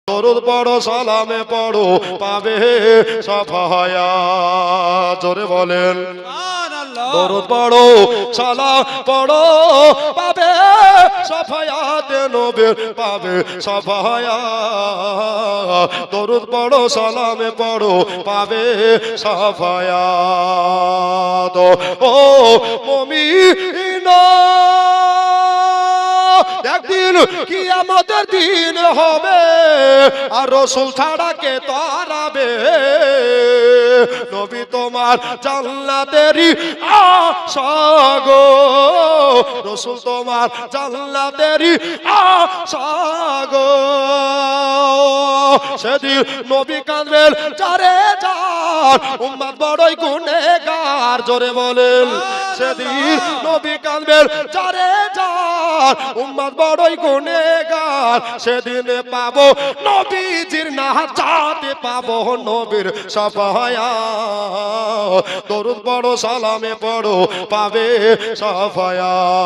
দরুদ পড়ো সালামে পড়ো পাবে সাফায়াত জোরে বলেন দরুদ পড়ো সালাম পড়ো পাবে সাফায়াত নবীর পাবে সাফায়াত দরুদ পড়ো সালামে পড়ো পাবে সাফায়াত ও মুমিনা একদিন কিয়ামতের দিন হবে আর রাসূল ছাড়া কে তারাবে নবী তোমার জান্নাতেরই আশা গো রাসূল তোমার জান্নাতেরই আশা গো সেদিন নবী কাঁদবেন চারে চার উম্মত বড়ই গুনেহগার জোরে বলেন সেদিন নবী কাঁদবেন চারে চার উম্মত বড়ই গুনেহগার সেদিন পাবো নবীজির নাজাতে পাবো নবীর সাফায়াত দরুদ পড়ো সালামে পড়ো পাবে সাফায়াত